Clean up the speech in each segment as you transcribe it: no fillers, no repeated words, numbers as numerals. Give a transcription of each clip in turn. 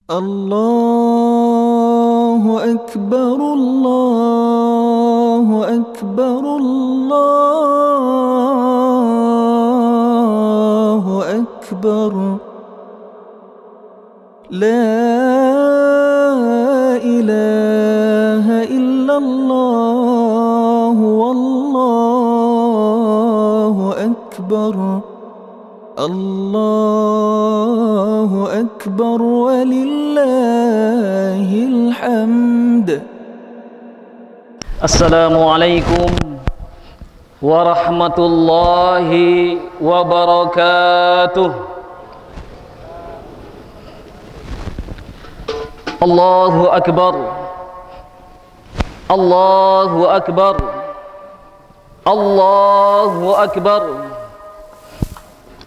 الله أكبر الله أكبر الله أكبر لا إله إلا الله والله أكبر الله أكبر ولله الحمد. السلام عليكم ورحمة الله وبركاته. الله أكبر الله أكبر الله أكبر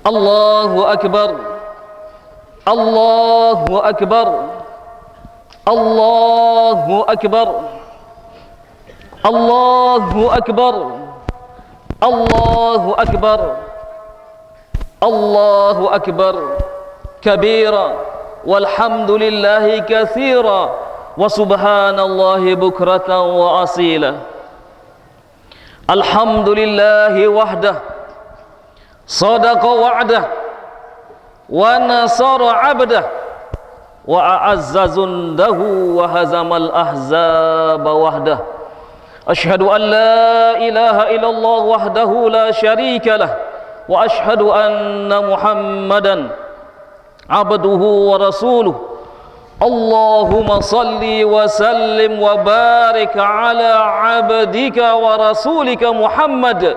الله أكبر الله أكبر الله أكبر الله أكبر الله أكبر الله أكبر كبيرا والحمد لله كثيرا وسبحان الله بكرة وأصيلا. الحمد لله وحده صدق وعده ونصر عبده وأعز جنده وهزم الأحزاب وحده. أشهد أن لا إله إلا الله وحده لا شريك له وأشهد أن محمدا عبده ورسوله. اللهم صل وسلم وبارك على عبدك ورسولك محمد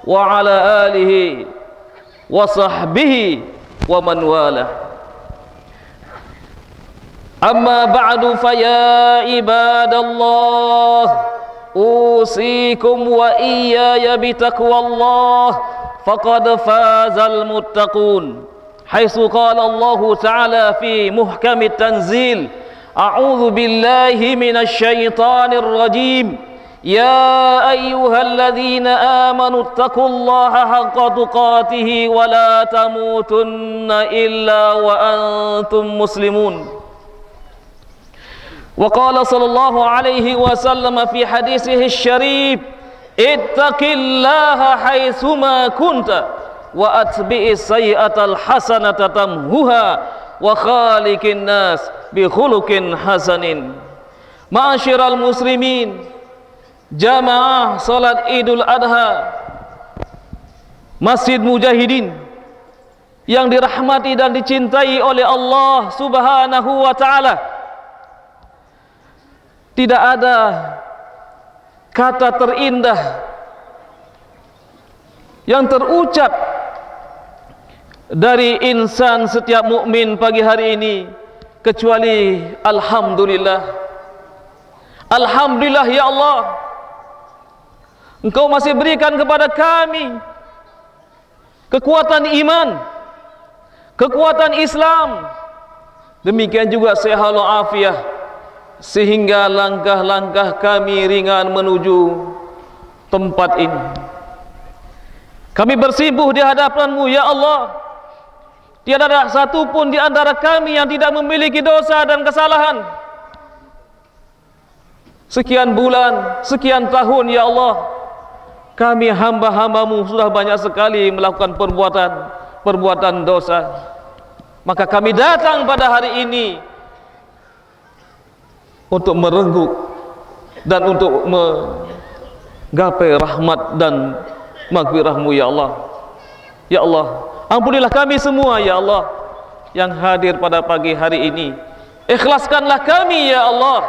وعلى آله وصحبه ومن والاه. أما بعد فيا عباد الله أوصيكم وإياي بتقوى الله فقد فاز المتقون، حيث قال الله تعالى في محكم التنزيل: أعوذ بالله من الشيطان الرجيم، يا أيها الذين آمنوا اتقوا الله حق تقاته ولا تموتن إلا وأنتم مسلمون. وقال صلى الله عليه وسلم في حديثه الشريف: اتق الله حيثما كنت وأتبع السيئة الحسنة تمحها وخالق الناس بخلق حسن. معاشر المسلمين, jamaah salat Idul Adha Masjid Mujahidin yang dirahmati dan dicintai oleh Allah Subhanahu wa taala, tidak ada kata terindah yang terucap dari insan setiap mukmin pagi hari ini kecuali alhamdulillah. Alhamdulillah ya Allah, Engkau masih berikan kepada kami kekuatan iman, kekuatan Islam, demikian juga sehat walafiat, sehingga langkah-langkah kami ringan menuju tempat ini. Kami bersimpuh di hadapan-Mu ya Allah. Tiada ada satu pun di antara kami yang tidak memiliki dosa dan kesalahan. Sekian bulan, sekian tahun ya Allah, kami hamba-hamba-Mu sudah banyak sekali melakukan perbuatan dosa. Maka kami datang pada hari ini untuk merengguk dan untuk menggapai rahmat dan maghfirah-Mu ya Allah. Ya Allah, ampunilah kami semua ya Allah yang hadir pada pagi hari ini. Ikhlaskanlah kami ya Allah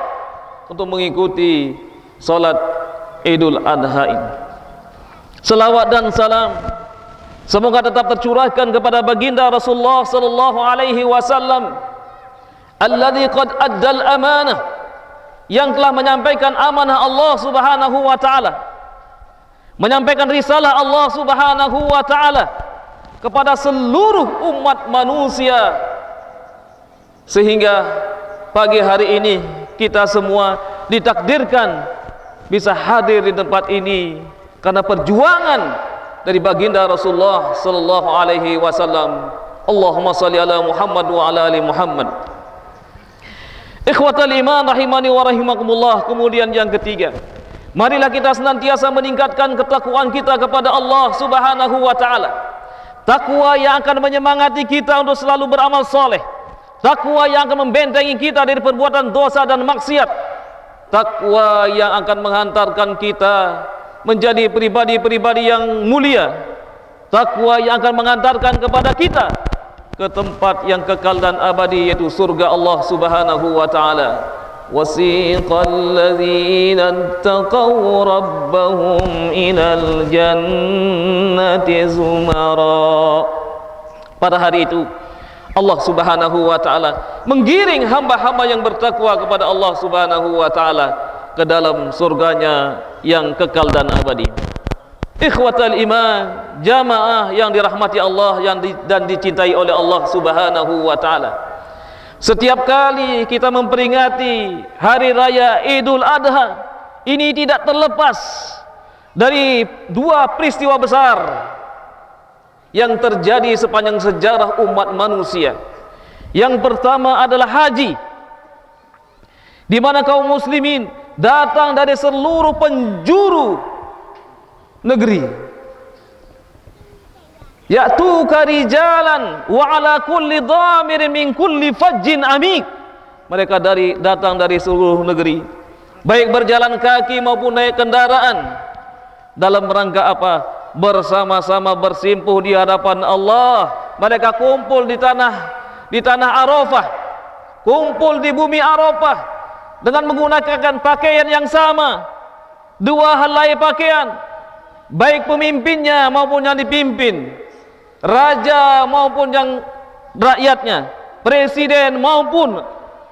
untuk mengikuti salat Idul Adha ini. Selawat dan salam semoga tetap tercurahkan kepada baginda Rasulullah sallallahu alaihi wasallam, alladzi qad addal amanah, yang telah menyampaikan amanah Allah Subhanahu wa taala, menyampaikan risalah Allah Subhanahu wa taala kepada seluruh umat manusia, sehingga pagi hari ini kita semua ditakdirkan bisa hadir di tempat ini karena perjuangan dari baginda Rasulullah sallallahu alaihi wasallam. Allahumma shalli ala Muhammad wa ala ali Muhammad Ikhwatal iman rahimani wa rahimakumullah. Kemudian yang ketiga, marilah kita senantiasa meningkatkan ketakwaan kita kepada Allah Subhanahu wa taala. Takwa yang akan menyemangati kita untuk selalu beramal soleh. Takwa yang akan membentengi kita dari perbuatan dosa dan maksiat. Takwa yang akan menghantarkan kita menjadi pribadi-pribadi yang mulia. Takwa yang akan mengantarkan kepada kita ke tempat yang kekal dan abadi, yaitu surga Allah Subhanahu wa taala. Wasiqal ladzina taqaw rabbahum ilal jannati zumara. Pada hari itu Allah Subhanahu wa taala menggiring hamba-hamba yang bertakwa kepada Allah Subhanahu wa taala ke dalam surganya yang kekal dan abadi. Ikhwatal iman, jamaah yang dirahmati Allah dan dicintai oleh Allah Subhanahu wa taala. Setiap kali kita memperingati hari raya Idul Adha, ini tidak terlepas dari dua peristiwa besar yang terjadi sepanjang sejarah umat manusia. Yang pertama adalah haji, di mana kaum muslimin datang dari seluruh penjuru negeri, ya'tuka rijalan wa ala kulli dhamirin min kulli fajjin amik. Mereka datang dari seluruh negeri, baik berjalan kaki maupun naik kendaraan. Dalam rangka apa? Bersama-sama bersimpuh di hadapan Allah. Mereka kumpul di tanah Arafah, kumpul di bumi Arafah dengan menggunakan pakaian yang sama, dua helai pakaian, baik pemimpinnya maupun yang dipimpin, raja maupun yang rakyatnya, presiden maupun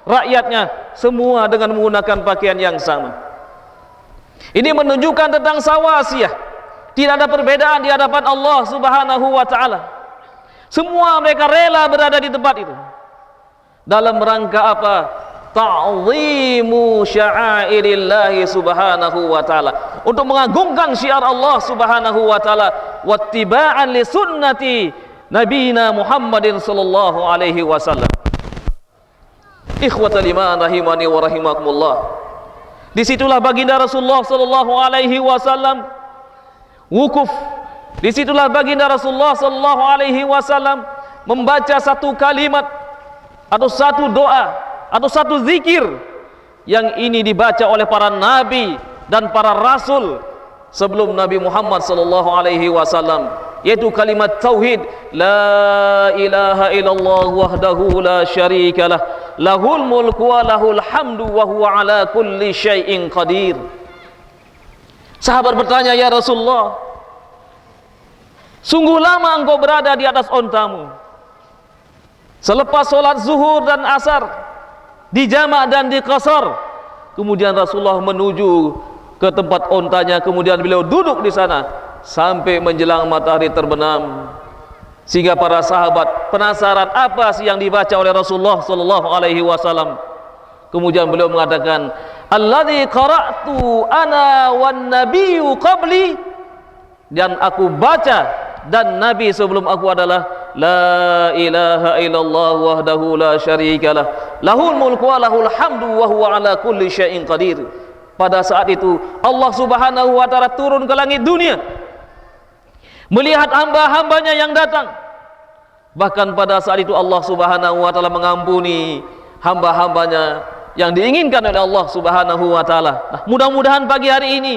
rakyatnya, semua dengan menggunakan pakaian yang sama. Ini menunjukkan tentang sawasiyah, tidak ada perbedaan di hadapan Allah Subhanahu wa taala. Semua mereka rela berada di tempat itu. Dalam rangka apa? Ta'zimu sya'airillahi subhanahu wa ta'ala, untuk mengagungkan syiar Allah Subhanahu wa ta'ala, wattiba'an li sunnati nabiyina Muhammadin sallallahu alaihi wasallam. Ikhwatal iman rahimani wa rahimakumullah. Disitulah baginda Rasulullah sallallahu alaihi wasallam wukuf. Disitulah baginda Rasulullah sallallahu alaihi wasallam membaca satu kalimat atau satu doa atau satu zikir yang ini dibaca oleh para nabi dan para rasul sebelum Nabi Muhammad sallallahu alaihi wasallam, yaitu kalimat tauhid, la ilaha illallah wahdahu la syarikalah, lahul mulku wa lahul hamdu wa huwa ala kulli syai'in qadir. Sahabat bertanya, ya Rasulullah, sungguh lama engkau berada di atas ontamu. Selepas sholat zuhur dan asar di jamak dan di qasar, kemudian Rasulullah menuju ke tempat ontanya, kemudian beliau duduk di sana sampai menjelang matahari terbenam, sehingga para sahabat penasaran apa sih yang dibaca oleh Rasulullah sallallahu alaihi wasallam. Kemudian beliau mengatakan, alladzi qara'tu ana wan nabiyyu qabli, dan aku baca dan nabi sebelum aku adalah la ilaha illallah wahdahu la syarikalah, lahul mulku wa lahul hamdu wa huwa ala kulli syai'in qadir. Pada saat itu Allah Subhanahu wa taala turun ke langit dunia, melihat hamba-hambanya yang datang. Bahkan pada saat itu Allah Subhanahu wa taala mengampuni hamba-hambanya yang diinginkan oleh Allah Subhanahu wa taala. Nah, mudah-mudahan pagi hari ini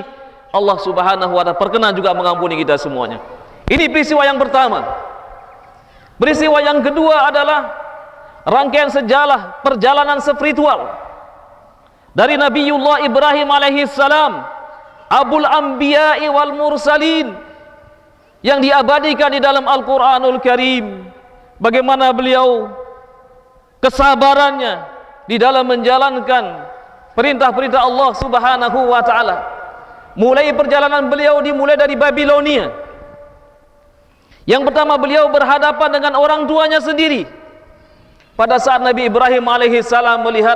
Allah Subhanahu wa taala berkenan juga mengampuni kita semuanya. Ini peristiwa yang pertama. Peristiwa yang kedua adalah rangkaian sejarah perjalanan spiritual dari Nabiullah Ibrahim alaihi salam, Abul Anbiya'i wal Mursalin, yang diabadikan di dalam Al-Qur'anul Karim. Bagaimana beliau kesabarannya di dalam menjalankan perintah-perintah Allah Subhanahu wa taala. Mulai perjalanan beliau dimulai dari Babilonia. Yang pertama, beliau berhadapan dengan orang tuanya sendiri. Pada saat Nabi Ibrahim alaihi salam melihat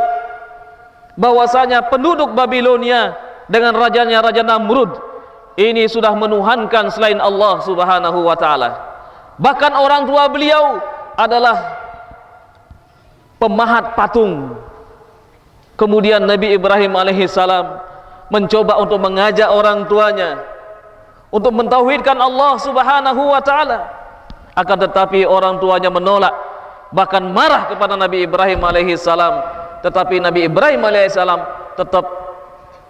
bahwasanya penduduk Babilonia dengan rajanya Raja Namrud ini sudah menuhankan selain Allah Subhanahu wa taala. Bahkan orang tua beliau adalah pemahat patung. Kemudian Nabi Ibrahim alaihissalam mencoba untuk mengajak orang tuanya untuk mentauhidkan Allah subhanahu wa ta'ala, akan tetapi orang tuanya menolak, bahkan marah kepada Nabi Ibrahim alaihissalam. Tetapi Nabi Ibrahim alaihissalam tetap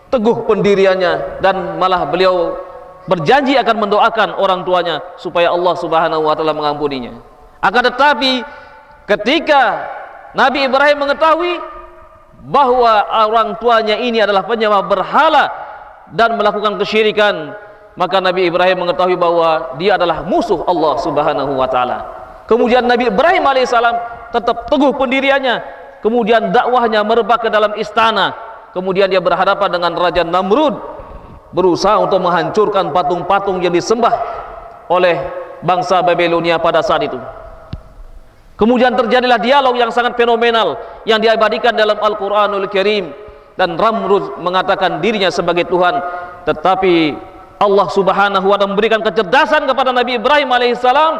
teguh pendiriannya, dan malah beliau berjanji akan mendoakan orang tuanya supaya Allah subhanahu wa ta'ala mengampuninya. Akan tetapi ketika Nabi Ibrahim mengetahui bahwa orang tuanya ini adalah penyembah berhala dan melakukan kesyirikan, maka Nabi Ibrahim mengetahui bahwa dia adalah musuh Allah subhanahu wa ta'ala. Kemudian Nabi Ibrahim alaihissalam tetap teguh pendiriannya, kemudian dakwahnya merebak ke dalam istana. Kemudian dia berhadapan dengan Raja Namrud, berusaha untuk menghancurkan patung-patung yang disembah oleh bangsa Babilonia pada saat itu. Kemudian terjadilah dialog yang sangat fenomenal yang diabadikan dalam Al-Quranul Karim, dan Namrud mengatakan dirinya sebagai Tuhan. Tetapi Allah subhanahu wa ta'ala memberikan kecerdasan kepada Nabi Ibrahim alaihissalam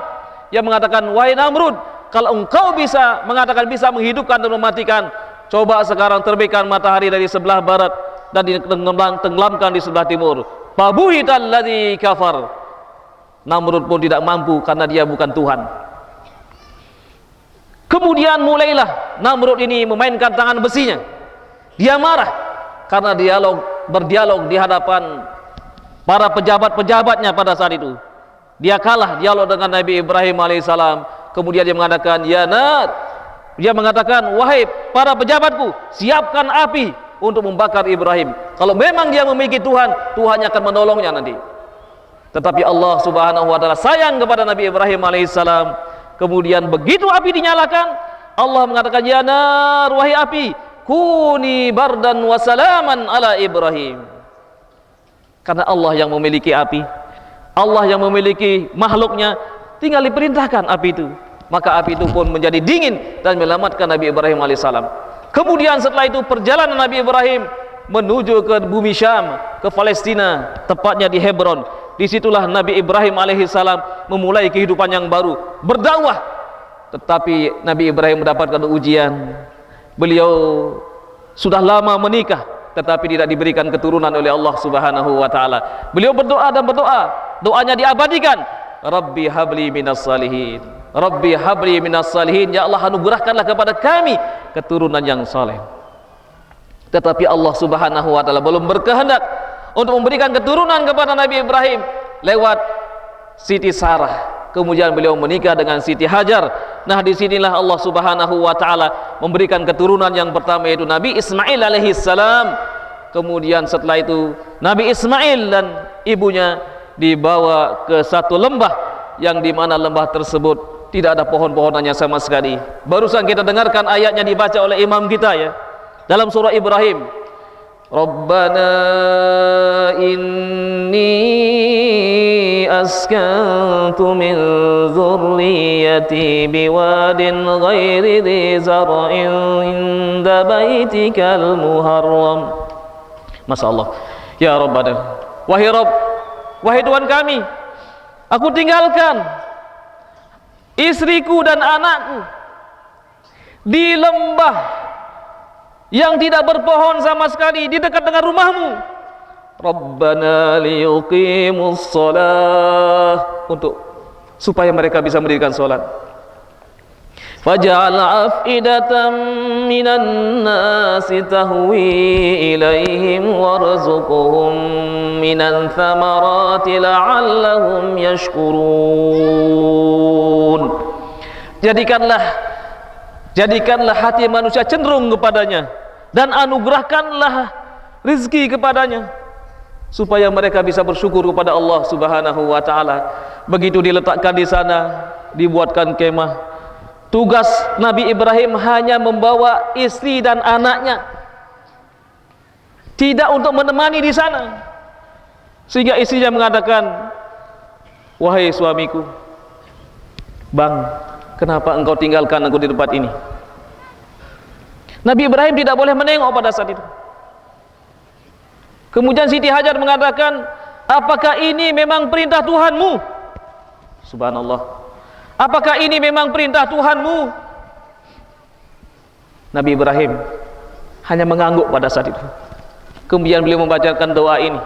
yang mengatakan, wahai Namrud, kalau engkau bisa mengatakan bisa menghidupkan dan mematikan, coba sekarang terbitkan matahari dari sebelah barat dan ditenggelamkan di sebelah timur. Fabuhital ladzi kafar. Namrud pun tidak mampu karena dia bukan Tuhan. Kemudian mulailah Namrud ini memainkan tangan besinya. Dia marah karena berdialog di hadapan para pejabat-pejabatnya pada saat itu. Dia kalah dialog dengan Nabi Ibrahim alaihissalam. Kemudian dia mengatakan, ya Nar, dia mengatakan, wahai para pejabatku, siapkan api untuk membakar Ibrahim. Kalau memang dia memiliki Tuhan, Tuhannya akan menolongnya nanti. Tetapi Allah subhanahu wa ta'ala sayang kepada Nabi Ibrahim alaihissalam. Kemudian begitu api dinyalakan, Allah mengatakan, ya nar, wahai api, kuni bardan wa salaman ala Ibrahim. Karena Allah yang memiliki api, Allah yang memiliki makhluknya, tinggal diperintahkan api itu, maka api itu pun menjadi dingin dan menyelamatkan Nabi Ibrahim alaihissalam. Kemudian setelah itu perjalanan Nabi Ibrahim menuju ke bumi Syam, ke Palestina, tepatnya di Hebron. Disitulah Nabi Ibrahim alaihissalam memulai kehidupan yang baru, berdakwah. Tetapi Nabi Ibrahim mendapatkan ujian. Beliau sudah lama menikah, tetapi tidak diberikan keturunan oleh Allah subhanahu wa ta'ala. Beliau berdoa dan berdoa, doanya diabadikan, Rabbi habli minas salihin, Rabbi habli minas salihin, ya Allah anugerahkanlah kepada kami keturunan yang saleh. Tetapi Allah subhanahu wa ta'ala belum berkehendak untuk memberikan keturunan kepada Nabi Ibrahim lewat Siti Sarah. Kemudian beliau menikah dengan Siti Hajar. Nah, disinilah Allah subhanahu wa ta'ala memberikan keturunan yang pertama, yaitu Nabi Ismail alaihissalam. Kemudian setelah itu Nabi Ismail dan ibunya dibawa ke satu lembah, yang dimana lembah tersebut tidak ada pohon-pohonannya sama sekali. Barusan kita dengarkan ayatnya dibaca oleh imam kita ya, dalam surah Ibrahim, Rabbana inni askantu min dzurriyyati biwadin ghairi dzi zar'in inda baitikal muharram. Masya Allah. Ya Rabbana, wahai Rabb, wahai Tuhan kami, aku tinggalkan istriku dan anakku di lembah yang tidak berpohon sama sekali di dekat dengan rumahmu. Rabbana liyuqimus shalah, untuk supaya mereka bisa mendirikan salat. Faj'al af'idatan minan nasi tahwi ilaihim warzuqhum minan thamarati la'allahum yashkurun. Jadikanlah hati manusia cenderung kepadanya, dan anugerahkanlah rizki kepadanya, supaya mereka bisa bersyukur kepada Allah subhanahu wa ta'ala. Begitu diletakkan di sana, dibuatkan kemah. Tugas Nabi Ibrahim hanya membawa istri dan anaknya, tidak untuk menemani di sana. Sehingga istrinya mengatakan, wahai suamiku, bang, kenapa engkau tinggalkan aku di tempat ini? Nabi Ibrahim tidak boleh menengok pada saat itu. Kemudian Siti Hajar mengatakan, apakah ini memang perintah Tuhanmu? Subhanallah. Apakah ini memang perintah Tuhanmu? Nabi Ibrahim hanya mengangguk pada saat itu. Kemudian beliau membacakan doa ini.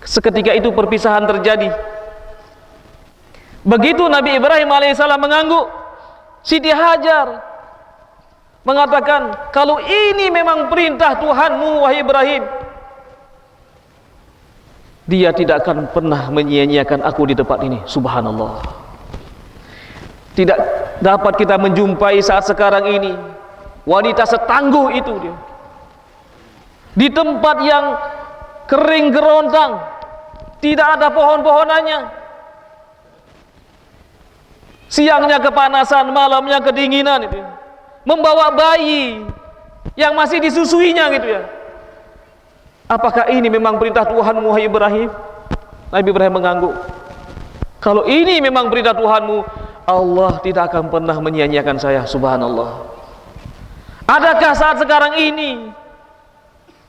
Seketika itu perpisahan terjadi. Begitu Nabi Ibrahim alaihissalam mengangguk, Siti Hajar mengatakan, kalau ini memang perintah Tuhanmu wahai Ibrahim, dia tidak akan pernah menyia-nyiakan aku di tempat ini. Subhanallah. Tidak dapat kita menjumpai saat sekarang ini wanita setangguh itu dia, di tempat yang kering gerontang, tidak ada pohon-pohonannya, siangnya kepanasan, malamnya kedinginan itu, membawa bayi yang masih disusuinya gitu ya. Apakah ini memang perintah Tuhanmu wahai Ibrahim? Nabi Ibrahim mengangguk. Kalau ini memang perintah Tuhanmu, Allah tidak akan pernah menyia-nyiakan saya. Subhanallah. Adakah saat sekarang ini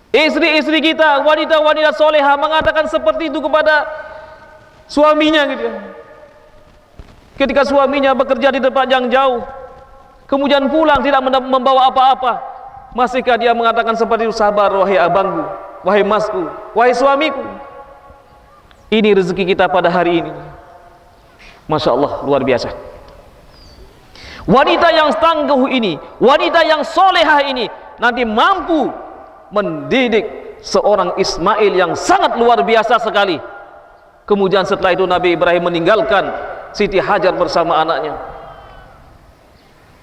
istri-istri kita, wanita-wanita solehah mengatakan seperti itu kepada suaminya gitu ya? Ketika suaminya bekerja di tempat yang jauh, kemudian pulang tidak membawa apa-apa, masihkah dia mengatakan seperti itu? Sabar wahai abangku, wahai masku, wahai suamiku. Ini rezeki kita pada hari ini. Masya Allah, luar biasa. Wanita yang tangguh ini, wanita yang solehah ini, nanti mampu mendidik seorang Ismail yang sangat luar biasa sekali. Kemudian setelah itu Nabi Ibrahim meninggalkan Siti Hajar bersama anaknya.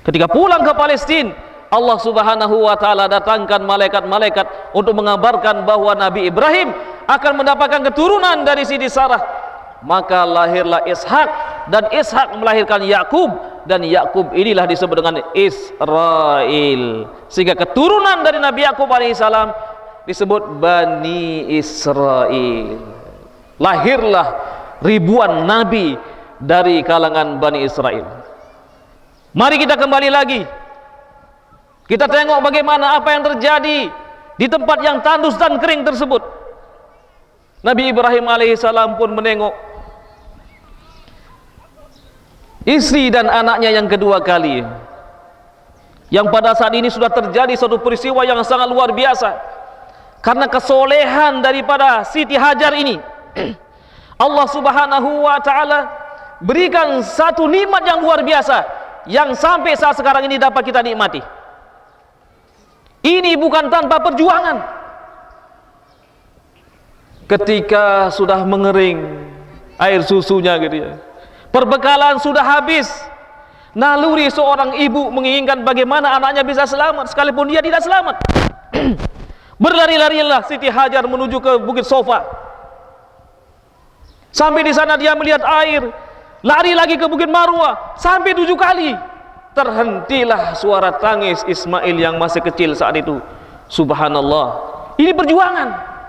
Ketika pulang ke Palestina, Allah Subhanahu wa ta'ala datangkan malaikat-malaikat untuk mengabarkan bahwa Nabi Ibrahim akan mendapatkan keturunan dari Siti Sarah. Maka lahirlah Ishak, dan Ishak melahirkan Yakub, dan Yakub inilah disebut dengan Israel. Sehingga keturunan dari Nabi Yakub alaihissalam disebut Bani Israel. Lahirlah ribuan nabi dari kalangan Bani Israel. Mari kita kembali lagi, kita tengok bagaimana apa yang terjadi di tempat yang tandus dan kering tersebut. Nabi Ibrahim alaihissalam pun menengok istri dan anaknya yang kedua kali, yang pada saat ini sudah terjadi suatu peristiwa yang sangat luar biasa. Karena kesolehan daripada Siti Hajar ini, Allah Subhanahu wa ta'ala berikan satu nikmat yang luar biasa, yang sampai saat sekarang ini dapat kita nikmati. Ini bukan tanpa perjuangan. Ketika sudah mengering air susunya gitu ya, perbekalan sudah habis, naluri seorang ibu menginginkan bagaimana anaknya bisa selamat sekalipun dia tidak selamat. Berlari-larilah Siti Hajar menuju ke Bukit Sofa. Sampai di sana dia melihat air, lari lagi ke Bukit Marwah sampai 7 kali. Terhentilah suara tangis Ismail yang masih kecil saat itu. Subhanallah, ini perjuangan.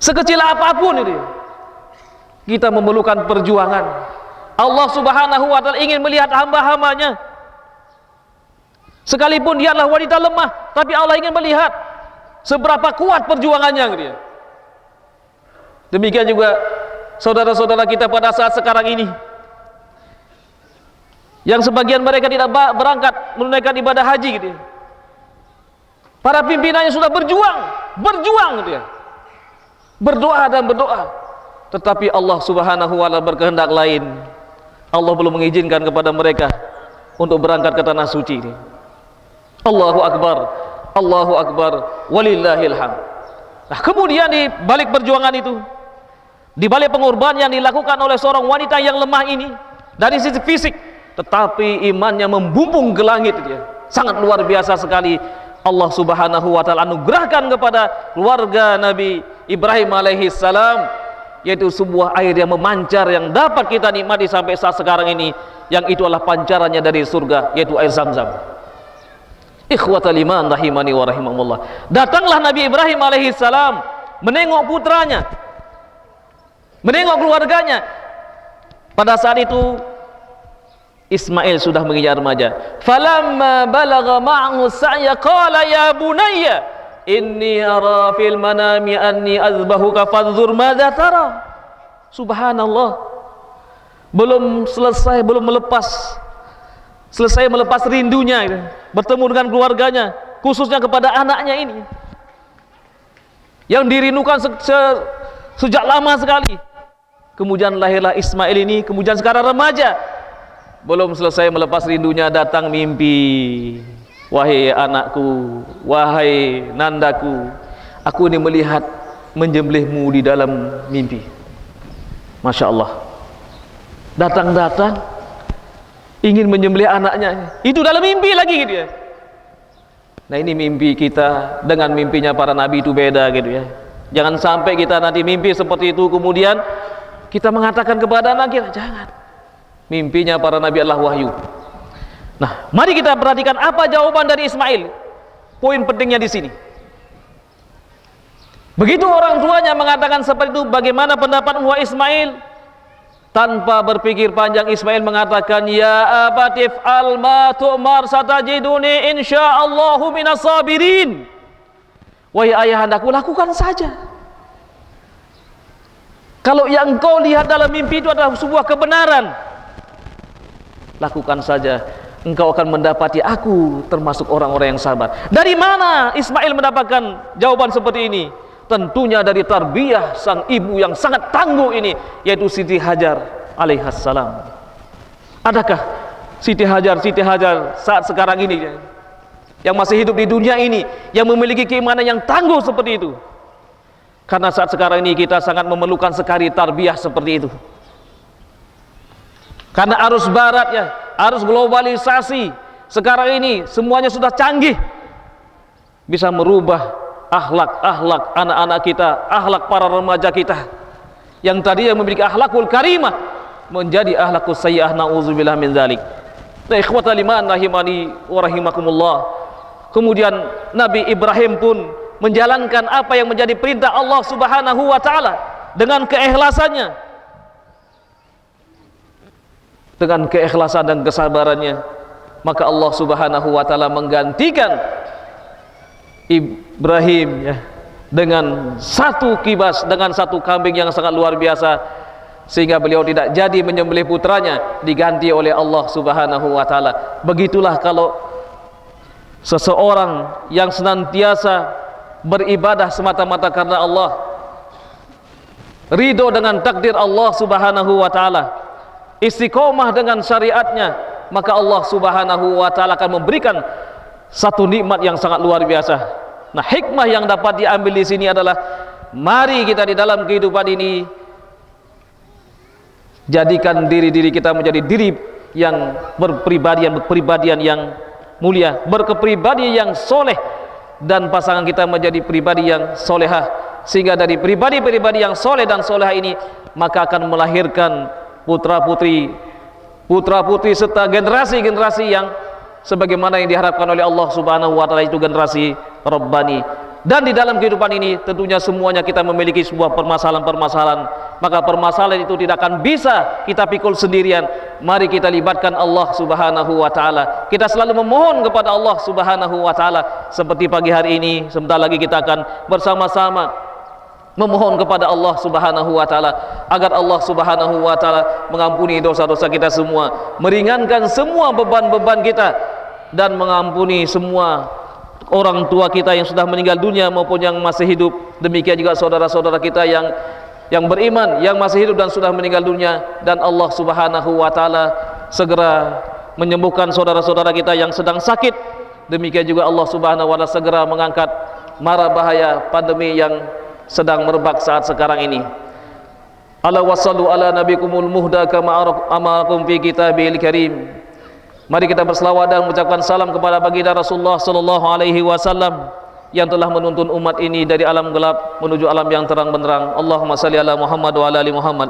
Sekecil apapun ini, kita memerlukan perjuangan. Allah Subhanahu wa ta'ala ingin melihat hamba-hambanya. Sekalipun dia adalah wanita lemah, tapi Allah ingin melihat seberapa kuat perjuangannya gitu ya. Demikian juga saudara-saudara kita pada saat sekarang ini, yang sebagian mereka tidak berangkat menunaikan ibadah haji gitu ya. Para pimpinannya sudah berjuang gitu ya, berdoa dan berdoa, tetapi Allah Subhanahu wa ta'ala berkehendak lain. Allah belum mengizinkan kepada mereka untuk berangkat ke tanah suci ini. Allahu Akbar, Allahu Akbar, walillahil hamd. Nah, kemudian di balik perjuangan itu, di balik pengorbanan yang dilakukan oleh seorang wanita yang lemah ini dari sisi fisik, tetapi imannya membumbung ke langit dia. Sangat luar biasa sekali. Allah Subhanahu wa ta'ala anugerahkan kepada keluarga Nabi Ibrahim alaihi salam, yaitu sebuah air yang memancar yang dapat kita nikmati sampai saat sekarang ini, yang itu adalah pancarannya dari surga, yaitu air Zam-Zam. Ikhwatal iman rahimani wa rahimakumullah. Datanglah Nabi Ibrahim alaihi salam menengok putranya, menengok keluarganya. Pada saat itu Ismail sudah menginjak remaja. Falamma balagha ma'ahu sa'ya qala ya bunayya inni ara fil manami anni azbahuka fanzur madza tara. Subhanallah. Belum selesai, belum melepas selesai melepas rindunya bertemu dengan keluarganya, khususnya kepada anaknya ini yang dirindukan sejak lama sekali. Kemudian lahirlah Ismail ini, kemudian sekarang remaja, belum selesai melepas rindunya, datang mimpi. Wahai anakku, wahai nandaku, aku ini melihat menyembelihmu di dalam mimpi. Masya Allah, datang-datang ingin menyembelih anaknya, itu dalam mimpi lagi gitu ya. Nah, ini mimpi kita dengan mimpinya para nabi itu beda gitu ya. Jangan sampai kita nanti mimpi seperti itu kemudian kita mengatakan kepada anak kita, jangan. Mimpinya para nabi adalah wahyu. Nah, mari kita perhatikan apa jawaban dari Ismail. Poin pentingnya di sini. Begitu orang tuanya mengatakan seperti itu, bagaimana pendapat wahai Ismail? Tanpa berpikir panjang Ismail mengatakan, ya abatif al ma tu'mar satajiduni insyaallahu minas sabirin. Wahai ayahandaku, lakukan saja. Kalau yang kau lihat dalam mimpi itu adalah sebuah kebenaran, lakukan saja, engkau akan mendapati aku termasuk orang-orang yang sabar. Dari mana Ismail mendapatkan jawaban seperti ini? Tentunya dari tarbiyah sang ibu yang sangat tangguh ini, yaitu Siti Hajar alaihassalam. Adakah Siti Hajar saat sekarang ini yang masih hidup di dunia ini yang memiliki keimanan yang tangguh seperti itu? Karena saat sekarang ini kita sangat memerlukan sekali tarbiyah seperti itu. Karena arus barat ya, arus globalisasi sekarang ini semuanya sudah canggih, bisa merubah akhlak anak-anak kita, akhlak para remaja kita yang tadi yang memiliki akhlakul karimah menjadi akhlakus sayyi'ah, na'udzubillah min dzalik. Nah, ikhwatal iman rahimani wa rahimakumullah. Kemudian Nabi Ibrahim pun menjalankan apa yang menjadi perintah Allah Subhanahu wa taala dengan keikhlasannya, dengan keikhlasan dan kesabarannya, maka Allah Subhanahu wa taala menggantikan Ibrahim ya dengan satu kibas, dengan satu kambing yang sangat luar biasa, sehingga beliau tidak jadi menyembelih putranya, diganti oleh Allah Subhanahu wa taala. Begitulah kalau seseorang yang senantiasa beribadah semata-mata karena Allah, ridho dengan takdir Allah Subhanahu wa taala, istiqomah dengan syariatnya, maka Allah Subhanahu wa taala akan memberikan satu nikmat yang sangat luar biasa. Nah, hikmah yang dapat diambil di sini adalah mari kita di dalam kehidupan ini jadikan diri-diri kita menjadi diri yang berpribadian yang mulia, berkepribadian yang soleh, dan pasangan kita menjadi pribadi yang solehah, sehingga dari pribadi-pribadi yang soleh dan solehah ini maka akan melahirkan putra-putri serta generasi-generasi yang sebagaimana yang diharapkan oleh Allah Subhanahu wa taala, itu generasi Rabbani. Dan di dalam kehidupan ini tentunya semuanya kita memiliki sebuah permasalahan-permasalahan, maka permasalahan itu tidak akan bisa kita pikul sendirian. Mari kita libatkan Allah Subhanahu wa taala. Kita selalu memohon kepada Allah Subhanahu wa taala. Seperti pagi hari ini, sebentar lagi kita akan bersama-sama memohon kepada Allah Subhanahu wa taala agar Allah Subhanahu wa taala mengampuni dosa-dosa kita semua, meringankan semua beban-beban kita, dan mengampuni semua orang tua kita yang sudah meninggal dunia maupun yang masih hidup. Demikian juga saudara-saudara kita yang beriman yang masih hidup dan sudah meninggal dunia, dan Allah Subhanahu wa taala segera menyembuhkan saudara-saudara kita yang sedang sakit. Demikian juga Allah Subhanahu wa taala segera mengangkat mara bahaya pandemi yang sedang merebak saat sekarang ini. Ala wasallu ala nabikumul muhda kama amarakum fi kitabil karim. Mari kita berselawat dan mengucapkan salam kepada baginda Rasulullah sallallahu alaihi wasallam yang telah menuntun umat ini dari alam gelap menuju alam yang terang benderang. Allahumma salli ala Muhammad wa ala ali Muhammad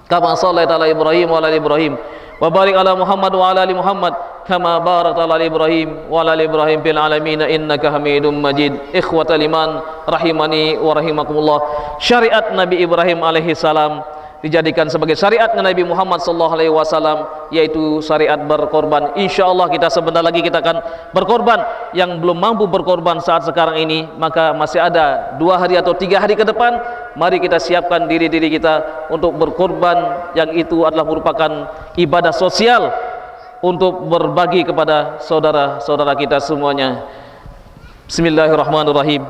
kama shallaita ala Ibrahim wa ala ali Ibrahim, wa barik ala Muhammad wa ala ali Muhammad kama barakta ala Ibrahim wa ala ali Ibrahim fil alamin innaka Hamidum Majid. Ikhwatal iman rahimani wa rahimakumullah. Syariat Nabi Ibrahim alaihi salam dijadikan sebagai syariat Nabi Muhammad sallallahu alaihi wasallam, yaitu syariat berkorban. Insyaallah kita sebentar lagi kita akan berkorban. Yang belum mampu berkorban saat sekarang ini, maka masih ada 2 hari atau 3 hari ke depan. Mari kita siapkan diri-diri kita untuk berkorban, yang itu adalah merupakan ibadah sosial untuk berbagi kepada saudara-saudara kita semuanya. Bismillahirrahmanirrahim.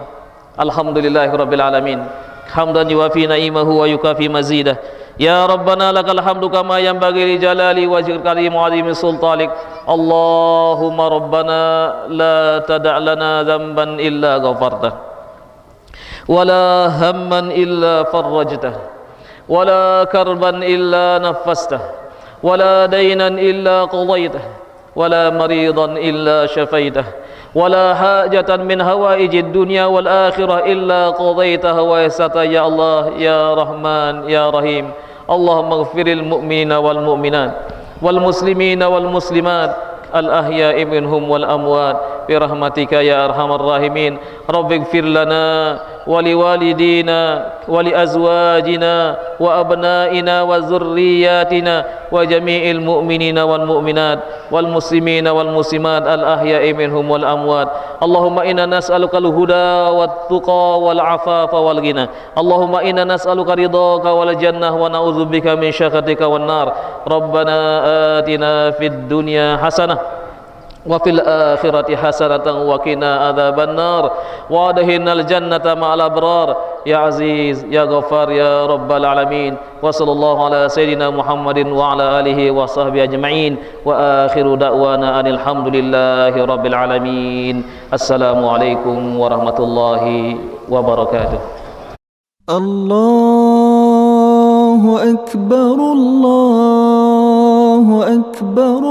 Alhamdulillahirabbil alamin. Hamdan yuwafi na'imahu wa yukafi mazidah. Ya Rabbana lakal hamdu kama yanbaghi li jalali wajhil karim wa 'azimi sultanik. Allahumma Rabbana la tada' lana dhanban illa ghafartah, wa la hamman illa farrajtah, wa la karban illa naffastah, wa la daynan illa qadaitah, wa la maridan illa shafaitah, wa la hajatan min hawaijid dunya wal akhirah illa qadaitaha wa yassarta ya Allah ya Rahman ya Rahim. Allahumma ighfiril mu'minina wal mu'minat wal muslimina wal muslimat al ahya'i minhum wal amwat bi rahmatika ya arhamar rahimin. Rabbighfir lana wa liwalidina wa li azwajina wa abnaina wa dzurriyyatina wa jami'il mu'minina wal mu'minat wal muslimina wal muslimat al ahya'i minhum wal amwat. Allahumma inna nas'aluka al huda wat tuqa wal afafa wal ghina. Allahumma inna nas'aluka ridhaka wal jannah wa na'udzubika min syakhatika wan nar. Rabbana atina fid dunya hasanah wa fil akhirati hasanatan wa qina adzaban nar wa adkhilnal jannata ma'al abrar ya aziz ya ghafar ya rabbal alamin. Wa sallallahu ala sayyidina Muhammadin wa ala alihi wa sahbihi ajma'in wa akhiru da'wana alhamdulillahi rabbil alamin. Assalamu alaikum warahmatullahi wabarakatuh. Allahu akbar, Allahu akbar.